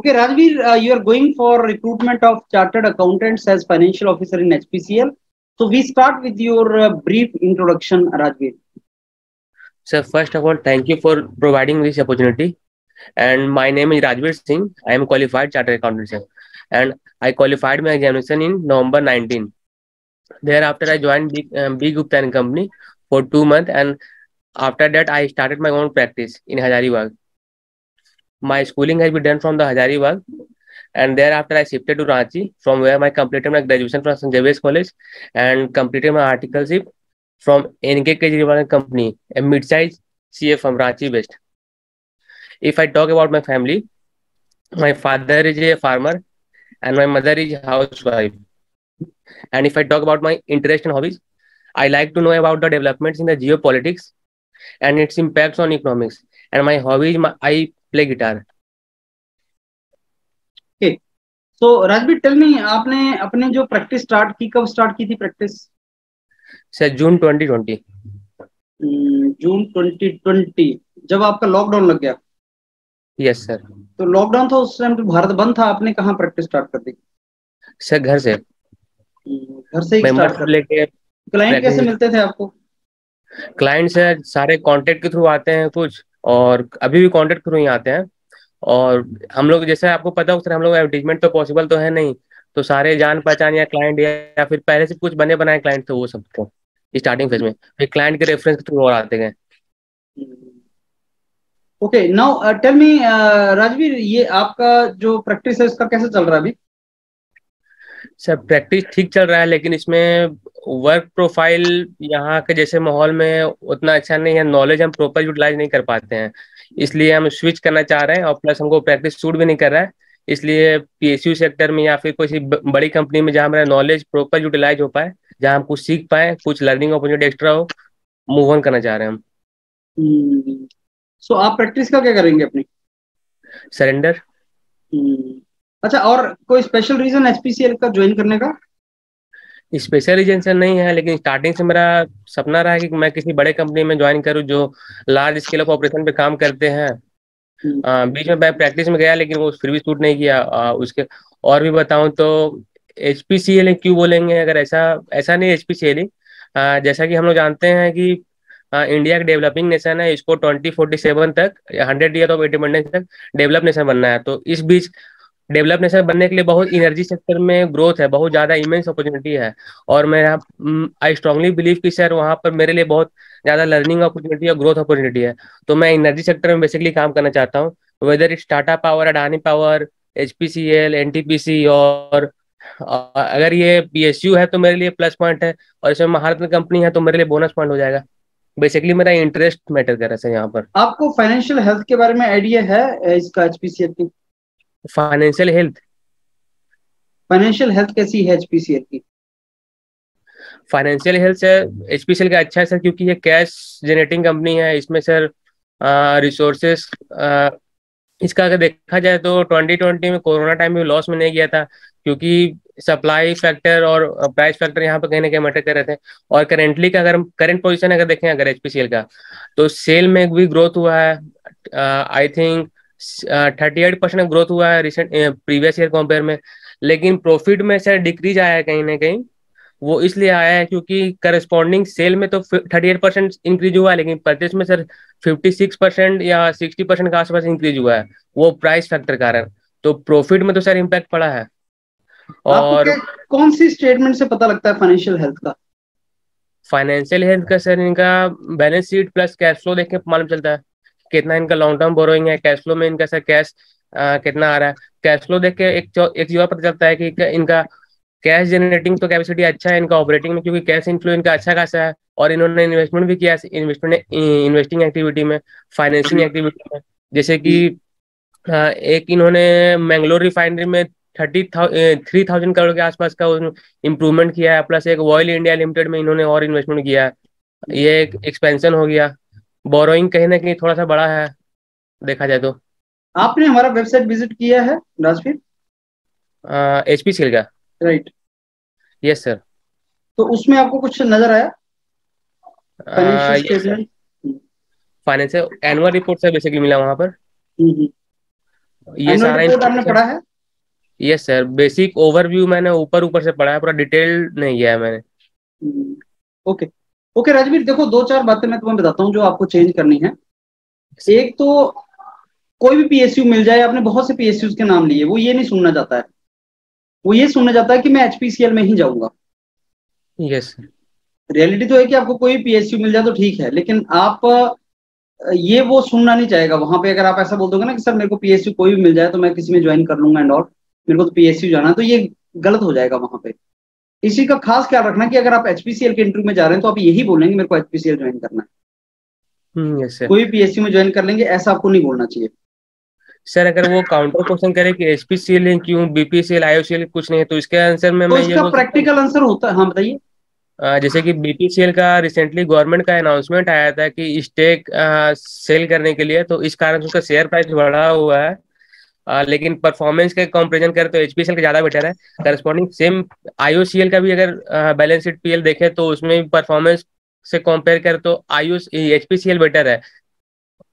Okay, Rajveer, you are going for recruitment of chartered accountants as financial officer in HPCL. So we start with your brief introduction, Rajveer. Sir, first of all, thank you for providing this opportunity. And my name is Rajveer Singh. I am qualified chartered accountant, sir. And I qualified my examination in November 19. Thereafter, I joined Big Gupta and Company for 2 months, and after that, I started my own practice in Hazaribagh. My schooling has been done from the Hazaribagh, and thereafter I shifted to Ranchi, from where I completed my graduation from St. Xavier's College and completed my articleship from NK Kejriwal and Company, a mid-sized CA from Ranchi based. If I talk about my family, my father is a farmer and my mother is a housewife. And if I talk about my interest and hobbies, I like to know about the developments in the geopolitics and its impacts on economics. And my hobby is I play guitar. Okay. So Rajveer, tell me, आपने अपने जो practice start की, कब start की थी practice? Sir जून 2020. जून 2020 जब आपका lockdown लग गया? Yes sir. तो लॉकडाउन था उस टाइम, तो भारत बंद था, आपने कहाँ प्रैक्टिस स्टार्ट कर दी? सर घर से. घर से ही स्टार्ट कर लेके. क्लाइंट कैसे मिलते थे आपको? क्लाइंट सर सारे कांटेक्ट के थ्रू आते हैं कुछ, और अभी भी कांटेक्ट थ्रू ही आते हैं. और हम लोग जैसे आपको पता हो सर, हम लोग एडवर्टीजमेंट तो पॉसिबल तो है नहीं, तो सारे जान पहचान या क्लाइंट या फिर पहले से कुछ बने बनाए क्लाइंट थे वो सबको स्टार्टिंग फेज में, फिर क्लाइंट के रेफरेंस के थ्रू और आते गए. Okay, now tell me Rajveer, ये आपका जो प्रैक्टिस है इसका कैसे चल रहा है अभी? सर प्रैक्टिस ठीक चल रहा है, लेकिन इसमें वर्क प्रोफाइल यहाँ के जैसे माहौल में उतना अच्छा नहीं है, नॉलेज हम प्रॉपर यूटिलाइज नहीं कर पाते हैं, इसलिए हम स्विच करना चाह रहे हैं. और प्लस हमको प्रैक्टिस सूट भी नहीं कर रहा है, इसलिए पीएसयू सेक्टर में या फिर कोई बड़ी कंपनी में जहाँ हमारा नॉलेज प्रॉपर यूटिलाइज हो पाए, जहाँ हम कुछ सीख पाए, कुछ लर्निंग अपॉर्चुनिटी एक्स्ट्रा हो, मूव ऑन करना चाह रहे हैं हम. सो आप प्रैक्टिस का क्या करेंगे अपनी? सरेंडर. अच्छा, और कोई स्पेशल रीजन एचपीसीएल का ज्वाइन करने का? स्पेशल रीजन से नहीं है, लेकिन स्टार्टिंग से मेरा सपना रहा है कि मैं किसी बड़े कंपनी में ज्वाइन करूं जो लार्ज स्केल ऑफ ऑपरेशन पे काम करते हैं. बीच में मैं प्रैक्टिस में गया, लेकिन वो फिर भी सूट नहीं किया. उसके और भी बताऊं तो एचपीसीएल क्यों बोलेंगे, अगर ऐसा ऐसा नहीं एचपीसीएल, जैसा कि हम लोग जानते हैं कि इंडिया का डेवलपिंग नेशन है, इसको 2047 तक 100 ईयर ऑफ इंडिपेंडेंस तक डेवलप नेशन बनना है. तो इस बीच डेवलप नेशन बनने के लिए बहुत एनर्जी सेक्टर में ग्रोथ है, बहुत ज्यादा इमेंस अपॉर्चुनिटी है. और मैं आई स्ट्रांगली बिलीव कि सर वहाँ पर मेरे लिए बहुत ज्यादा लर्निंग अपॉर्चुनिटी और ग्रोथ अपॉर्चुनिटी है. तो मैं एनर्जी सेक्टर में बेसिकली काम करना चाहता हूँ, whether it Tata power, Adani power, HPCL, NTPC. और अगर ये पीएसयू है तो मेरे लिए प्लस पॉइंट है, और इसमें महारत्न कंपनी है तो मेरे लिए बोनस पॉइंट हो जाएगा. बेसिकली मेरा इंटरेस्ट मैटर कर रहा है यहाँ पर. आपको फाइनेंशियल हेल्थ के बारे में आइडिया है इसका एचपीसीएल की? फाइनेंशियल हेल्थ कैसी है एचपीसीएल की? फाइनेंशियल हेल्थ से एचपीसीएल का अच्छा है सर, क्योंकि ये कैश जनरेटिंग कंपनी है. इसमें सर रिसोर्सेस, इसका अगर देखा जाए तो 2020 में कोरोना टाइम में लॉस में नहीं गया था, क्योंकि सप्लाई फैक्टर और प्राइस फैक्टर यहाँ पे कहीं ना कहीं मैटर कर रहे थे. और करेंटली का अगर करंट पोजीशन अगर देखें अगर एचपीसीएल का, तो सेल में भी ग्रोथ हुआ है. आई थिंक 38% ग्रोथ हुआ है रिसेंट प्रीवियस ईयर कंपेयर में. लेकिन प्रॉफिट में सर डिक्रीज आया है कहीं ना कहीं. वो इसलिए आया है क्योंकि करस्पॉन्डिंग सेल में तो 38% इंक्रीज हुआ है, लेकिन परचेस में सर 56% या 60% के आसपास इंक्रीज हुआ है, वो प्राइस फैक्टर कारण. तो प्रॉफिट में तो सर इम्पैक्ट पड़ा है. और कौन सी स्टेटमेंट से पता लगता है फाइनेंशियल हेल्थ का? फाइनेंशियल हेल्थ का सर इनका balance sheet plus cash flow देख के मालूम चलता है कितना इनका लॉन्ग टर्म बोरोइंग है, कैश फ्लो में इनका सर कैश कितना आ रहा है. कैश फ्लो देख के एक चीज पता चलता है कि इनका कैश जनरेटिंग तो कैपेसिटी अच्छा है इनका ऑपरेटिंग में, क्योंकि कैश इनफ्लो इनका अच्छा खासा है. और इन्होंने इन्वेस्टमेंट भी किया, इन्वेस्टिंग एक्टिविटी में, फाइनेंसिंग एक्टिविटी में. जैसे कि एक इन्होंने मैंगलोर रिफाइनरी में 3,000 करोड़ के आसपास का इम्प्रूवमेंट किया है. प्लस एक ऑयल इंडिया लिमिटेड में इन्होंने और इन्वेस्टमेंट किया है. ये एक एक्सपेंशन हो गया. बोरोइंग कहीं ना कहीं थोड़ा सा बड़ा है देखा जाए तो. आपने हमारा वेबसाइट विजिट किया है राजवीर? एचपीसीएल का? राइट. Yes sir. तो उसमें आपको कुछ नजर आया? Financial annual report sir basically मिला वहां पर. ये एनुअल सारा रिपोर्ट आपने पढ़ा है? यस सर, बेसिक ओवरव्यू मैंने ऊपर ऊपर से पढ़ा है, पूरा डिटेल नहीं गया है मैंने। ओके ओके राजवीर, देखो दो चार बातें मैं तुम्हें बताता हूँ जो आपको चेंज करनी है। एक तो कोई भी पीएसयू मिल जाए, आपने बहुत से पीएसयू के नाम लिए, वो ये नहीं सुनना चाहता है, वो ये सुनना चाहता है कि मैं एचपीसीएल में ही जाऊंगा। Yes sir. रियलिटी तो है कि आपको कोई पीएसयू मिल जाए तो ठीक है, लेकिन आप ये वो सुनना नहीं चाहेगा वहां पे। अगर आप ऐसा बोल दोगे ना कि सर मेरे को पीएसयू कोई भी मिल जाए तो मैं किसी में ज्वाइन कर लूंगा एंड ऑल, मेरे को तो पीएसयू जाना है, तो ये गलत हो जाएगा वहां पे। इसी का खास ख्याल रखना कि अगर आप एचपीसीएल के इंटरव्यू में जा रहे हैं तो आप यही बोलेंगे मेरे को एचपीसीएल ज्वाइन करना है। Yes sir. कोई पीएसयू में ज्वाइन कर लेंगे ऐसा आपको नहीं बोलना चाहिए। सर अगर वो काउंटर क्वेश्चन करे कि एचपीसीएल क्यों, बीपीसीएल आईओसीएल कुछ नहीं है, तो इसके आंसर में तो मैं ये इसका बोल सकता हूँ। प्रैक्टिकल आंसर होता है, हाँ बताइए। जैसे कि बीपीसीएल का रिसेंटली गवर्नमेंट का अनाउंसमेंट आया था कि स्टेक सेल करने के लिए, तो इस कारण से उसका शेयर प्राइस बढ़ा हुआ है। लेकिन परफॉर्मेंस के कंपैरिजन करें तो एचपीसीएल का ज्यादा बेटर है। करस्पॉन्डिंग सेम आईओसीएल का भी अगर बैलेंस शीट पीएल देखें तो उसमें भी परफॉर्मेंस से कंपेयर करें तो आईओ एचपीसीएल बेटर है।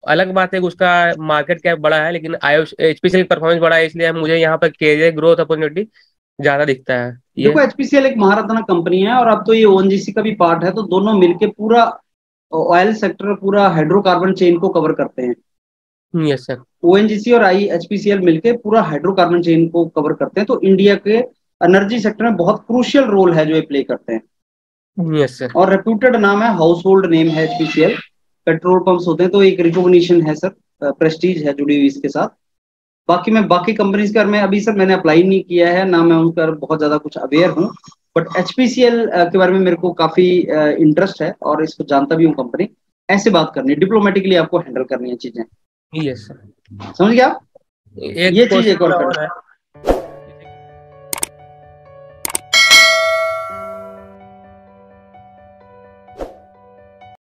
अलग बात है कि उसका मार्केट कैप बड़ा है, लेकिन आईओ एचपीसीएल की परफॉर्मेंस बड़ा है, इसलिए मुझे यहाँ पर कैरियर ग्रोथ अपॉर्चुनिटी ज्यादा दिखता है ये। देखो एचपीसीएल एक महारत्ना कंपनी है और अब तो ये ओएनजीसी का भी पार्ट है, तो दोनों मिलके पूरा ऑयल सेक्टर, पूरा हाइड्रोकार्बन चेन को कवर करते हैं। Yes sir. ओएनजीसी और आई एचपीसीएल मिलके पूरा हाइड्रोकार्बन चेन को कवर करते हैं, तो इंडिया के एनर्जी सेक्टर में बहुत क्रूशियल रोल है जो ये प्ले करते हैं। Yes sir. और रेप्यूटेड नाम है, हाउस होल्ड नेम है एचपीसीएल। पेट्रोल पंप्स होते हैं तो एक रिकॉग्निशन है सर, प्रेस्टीज है जुड़ी हुई इसके साथ। बाकी मैं बाकी कंपनीज का मैं अभी सर मैंने अप्लाई नहीं किया है ना, मैं उनका बहुत ज्यादा कुछ अवेयर हूँ, बट एचपीसीएल के बारे में मेरे को काफी इंटरेस्ट है और इसको जानता भी हूँ कंपनी। ऐसे बात करनी है, डिप्लोमेटिकली आपको हैंडल करनी है चीजें, यस सर। समझ गया आप? एक ये चीज एक क्वेश्चन और और करना है